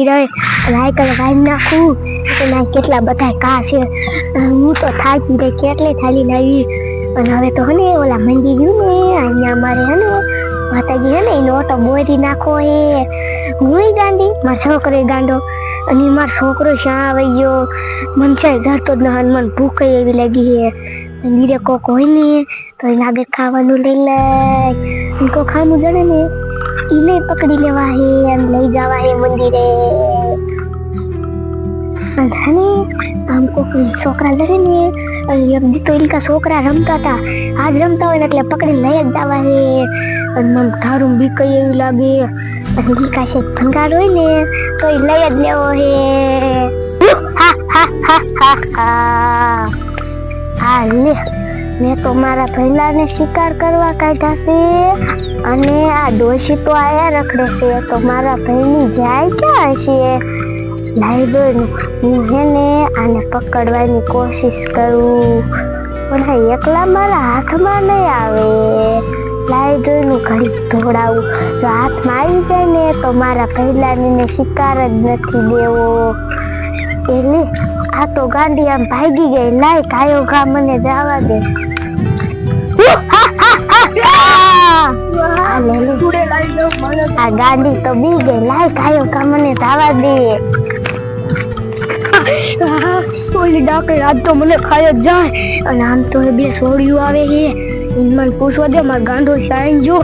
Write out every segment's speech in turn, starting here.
બેહી રહે સાયકલ વાઈ નાખું તો ના કેટલા બધા કા છે હું તો થાકી રહી કેટલે થાલી લાવી અને હવે તો હને ઓલા મંદિર ગયું ને અહીંયા અમારે હને માતાજી હે ને એનો ઓટો બોરી નાખો હે હું ગાંડી મારો છોકરો ગાંડો અને મારો છોકરો શા આવી ગયો મન છે ધરતો જ ન મન ભૂખ એવી લાગી હે નીરે કોક હોય ને તો લાગે ખાવાનું લઈ લે કો ખાવાનું જડે ને ઈને પકડી લેવા હે એમ લઈ જવા હે મંદિરે અને આમ કોક છોકરા જડે ને એક દીતો એલકા છોકરા રમતા હતા આજ રમતા હોય એટલે પકડી લઈ જ જવા હે અને મન થારું બીક એવી લાગે અને એલકા છે ભંગાર હોય ને તો એ લઈ જ લેવો હે હા હા હા હા હા હા લે મેં તો મારા ભૈલાને શિકાર કરવા કાઢ્યા છે અને આ ડોશી તો આયા રખડે છે તો મારા ભૈની જાય ક્યાં હશે લાઈ દો હું હે ને આને પકડવાની કોશિશ કરું પણ એકલા મારા હાથમાં નહીં આવે લાઈ દો નું ઘડી ધોડાવું જો હાથમાં આવી જાય ને તો મારા ભૈલાને શિકાર જ નથી દેવો એટલે આ તો ગાંડી આમ ભાગી ગઈ લાય કાયો કા મને જવા દે આ ગાંડી તો બી ગઈ લાય કાયો કા મને જવા દે ઓલી ડાકડી આજ તો મને ખાય જ જાય અને આમ તો બે સોડિયું આવે છે મને પૂછવા દે મારા ગાંડો સાઈન જો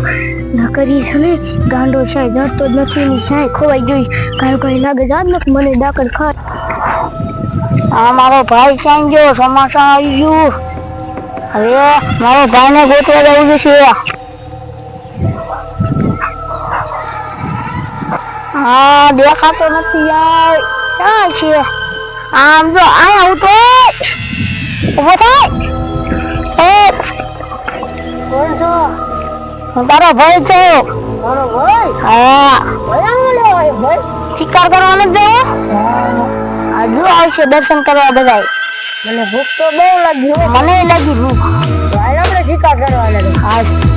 ન કરી છે ને ગાંડો સાઈ જડતો જ નથી ની સાઈ ખોવાઈ ગઈ કાયો કઈ લાગે જાત ને મને ડાકડ ખા આ મારો ભાઈ સાઈન જો સમાસા આવી ગયું હવે મારો ભાઈને ગોતવા જવું છે હા દેખાતો નથી યાર ક્યાં છે આમ જો આયા હું તો ઉભો થાય કોણ છો હું તારો ભાઈ છું મારો ભાઈ હા ભાઈ શિકાર કરવાનો જ હજુ આવશે દર્શન કરવા બધા મને ભૂખ તો બહુ લાગી મને લાગી ભૂખ હાલ આપણે શિકાર કરવા લાગે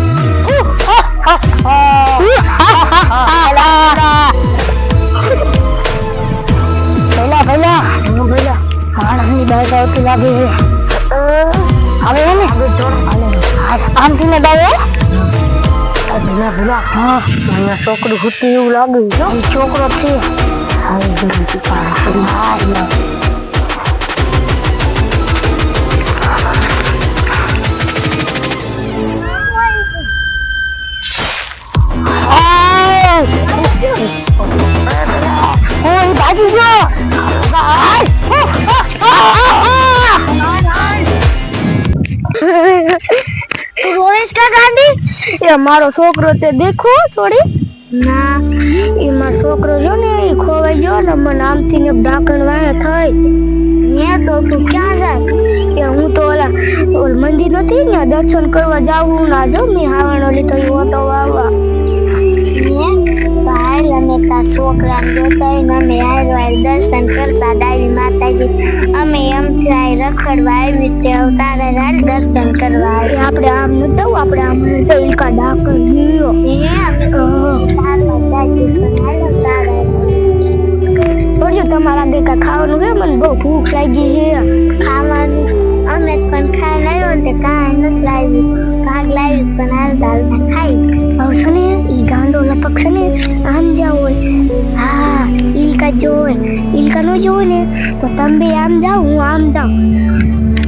ભૈલા હાણની બહાર આવતી લાગે હવે ને આમથી ને દાવે ભૂલા અહીંયા છોકરું હુતું એવું લાગે છોકરો છે ભાગી ગયો રોએશ કા ગાંડી એ મારો છોકરો તે દેખો થોડી ના એ મારો છોકરો જો ને એ ખોવાઈ ગયો ને મને આમથી ને ડાકણ વાયા થઈ હે તો તું ક્યાં જાય એ હું તો ઓલા મંદિર નથી ને દર્શન કરવા જાવું ના જો મેં હાવાનો લીધો એ ઓટો વાવવા ભાઈ અમે તા છોકરા જોતા અમે આયર દર્શન કરતા દાવી માતાજી અમે એમથી આય રખડવા આવી તે તારે રાત દર્શન કરવા આપણે આમ ન જવું આપણે આમ ઇલકા ડાકર ગયો તાર માતાજી હાલો તારે બોલ્યો તમારા દેખા ખાવાનું હે મને બહુ ભૂખ લાગી હે ખાવાનું અમે પણ ખાઈ લાવ્યો ને કાંઈ નથી લાવ્યું કાંક લાવ્યું પણ હાલ ખાઈ હવે છે ને ઈ ગાંડો લપક છે ને આમ જાવ હોય હા ઈલકા જોવે ઈલકા નો જોવે ને તો તમે આમ જાવ હું આમ જાઉં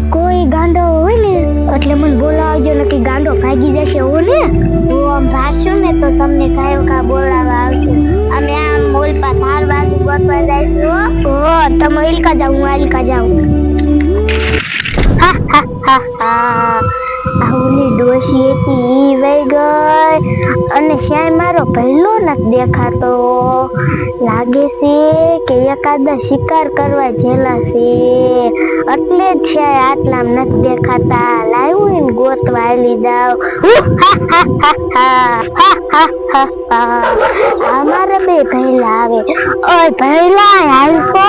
કોઈ ગાંડો હોય ને એટલે મને બોલાવજો ને કે ગાંડો ભાગી જશે હો ને હું આમ ભાગશું ને તો તમને કાયો કા બોલાવા આવશે અમે આમ મોલ પર ધાર બાજુ ગોતવા જઈશું ઓ તમે ઈલકા જાવ હું ઈલકા જાઉં આઉલી ડોશી હતી વઈ ગઈ અને શ્યાય મારો પહેલો નથી દેખાતો લાગે છે કે એકાદા શિકાર કરવા જેલા છે એટલે જ શ્યાય આટલામ નથી દેખાતા લાવ્યું એને ગોતવા આલી જાવ અમારે બે ભૈલા આવે ઓય ભૈલા હાલ કો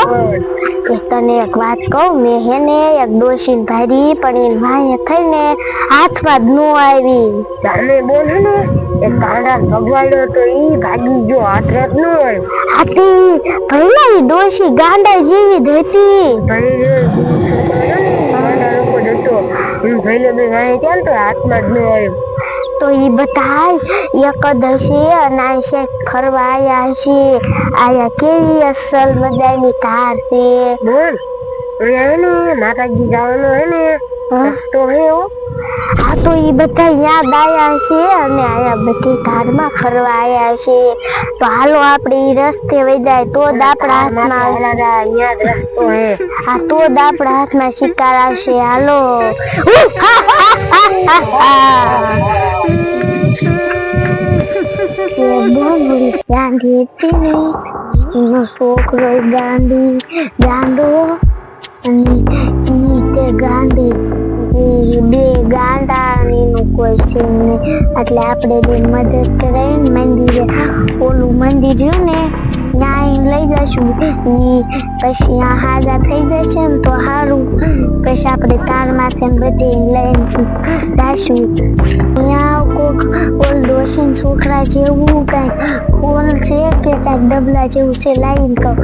તને એક વાત કહું મેં હેને એક ડોશીને ભારી પણ એ વાંહે થઈને હાથમાં જ નો આવી તને બોલ ને એક ગાંડા ભગવાડ્યો તો ઈ ભાગી ગયો હાથ રાત નો આવ્યો હાથી ભઈલા ઈ ડોશી ગાંડા જેવી જ હતી ગાંડા લોકો જતો ભઈલો બે વાય ત્યાં તો હાથમાં જ ન આવ્યો તો ઈ બધાય એક જ હશે અને આ છે ફરવા આયા હશે આયા કેવી અસલ મજાની ધાર છે બોલ અહીંયા ને માતાજી જવાનો હે ને રસ્તો હે આ તો ઈ બધા યાદ આયા છે અને આયા બધી ધારમાં ફરવા આયા છે તો હાલો આપણે ઈ રસ્તે વઈ જાય તો જ આપણા હાથમાં અહીંયા જ રસ્તો હે આ તો જ આપણા હાથમાં શિકાર આવશે હાલો ગાંધી હતી ને એનો છોકરો ગાંડો અને ઈ તે ગાંડી બે ગાંડા અને એનું કોઈ છે ને એટલે આપણે બે મદદ કરાય મંદિરે ઓલું મંદિર રહ્યું ને ત્યાં લઈ જશું ઈ પછી આ હાજા થઈ જશે ને તો સારું પછી આપણે તારમાંથી બધે લઈને જાશું ત્યાં કોક ઓલ ડોશીન છોકરા જેવું કઈ ખોલ છે કે કઈ ડબલા જેવું છે લાઈન કહું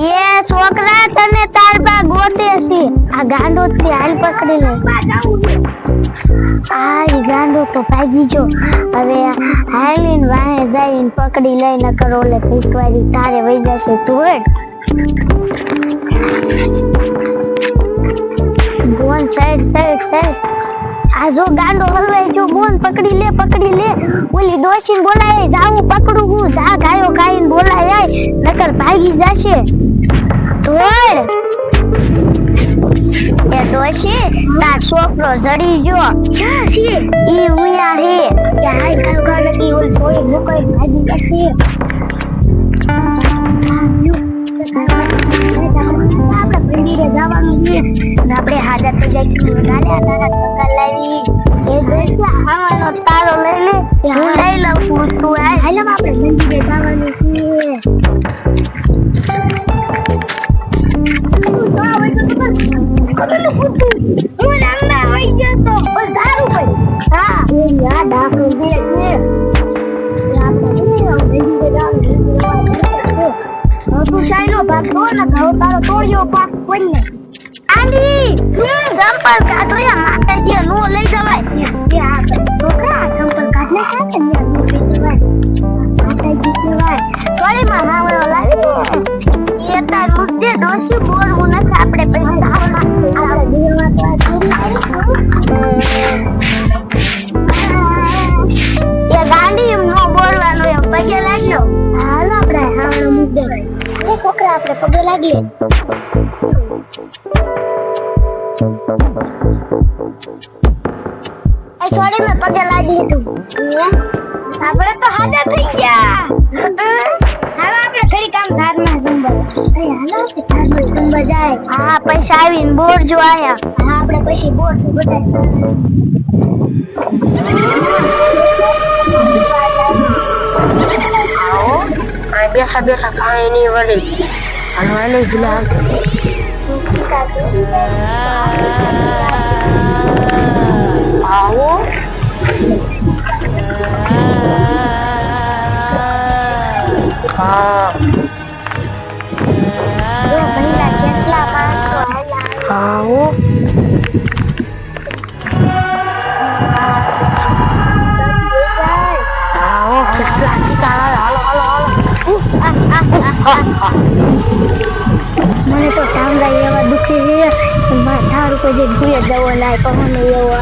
એ છોકરા તને તાર બા ગોતે છે આ ગાંડો છે હાલ પકડી લે આ ગાંડો તો ભાગી જો હવે હાલીન વાહે જઈને પકડી લઈને કરો લે ભૂતવાળી તારે વઈ જશે તું બોન સાઈડ આ જો ગાંડો હલવાઈ જો બોન પકડી લે ઓલી ડોશીને બોલાય જાવું પકડું હું જા ગાયો ગાઈને બોલાય નકર ભાગી જશે ધોડ એ ડોશી તાર છોકરો જડી ગયો ઈ ઉયા હે કે હાલ કાલ નથી ઓલ છોડી મુકાઈ ભાગી જશે આપણે મંદિરે જવાનું છે આપણે હાજર થઈ જઈશું ગાલે તારા છોકરા લાવી એ દેખા આવાનો તારો લઈ લે હું લઈ લઉં તું હાલ આપણે મંદિરે જવાનું છે તું શાયનો ભાગ તો ને તારો તોડ્યો પાક કોઈને આની સંપલ કાઢો યા માતાજી નો લઈ જવાય કે આ છોકરા સંપલ કાઢ લે કાઢ ને નો લઈ જવાય માતાજી કહેવાય સોરી માં હાવળો લાવી એ તાર મુદ્દે ડોશી બોલવું નથી આપણે પૈસા આપણે દીવા તો એ ગાંડી નો બોલવાનું એમ પગે લાગ્યો હાલ આપણે હાવળો મુદ્દે એ છોકરા આપણે પગે લાગીએ એ સોરી મેં પગે લાગી લીધું આપણે તો હાજર થઈ ગયા હાલો આપણે થોડી કામ ધારમાં જંબા હાલો કે ધારમાં જંબા જાય હા પૈસા આવીને બોર જો આયા હા આપણે પછી બોર શું બધા આવો આ બેઠા ખાય નહીં વળી હાલો ગુલાબ આવો હા આવો કેટલા શિકાર મને તો ટાંગા એવા દુખી છે માથા રૂપે જે ભૂએ જવો લાય પહોંચે એવો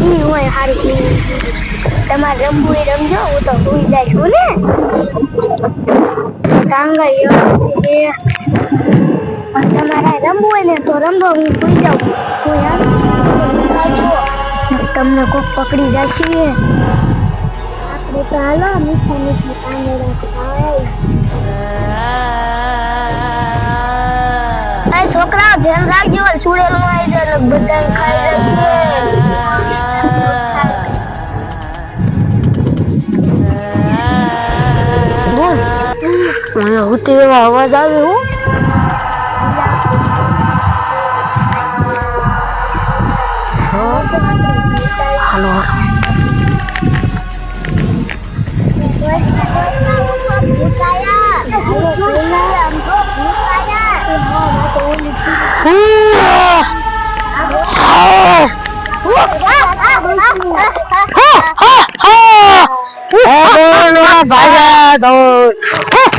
ઈ હોય હારી તમારે રમવું રમજો હું તો ભૂઈ જાય છું ને ટાંગા એવા છે તમારે રમવું હોય ને તો રમવો હું ભૂઈ જાઉં હું યાર તમને કોક પકડી જશે આપણે તો હાલો મીઠા મીઠા પાંદડા ખાય છોકરા ધ્યાન રાખજો સુડેલું આવી જાય બધા ખાઈ મને ઉઠી એવા અવાજ આવે હું હાલો ભાગ્યા દોડ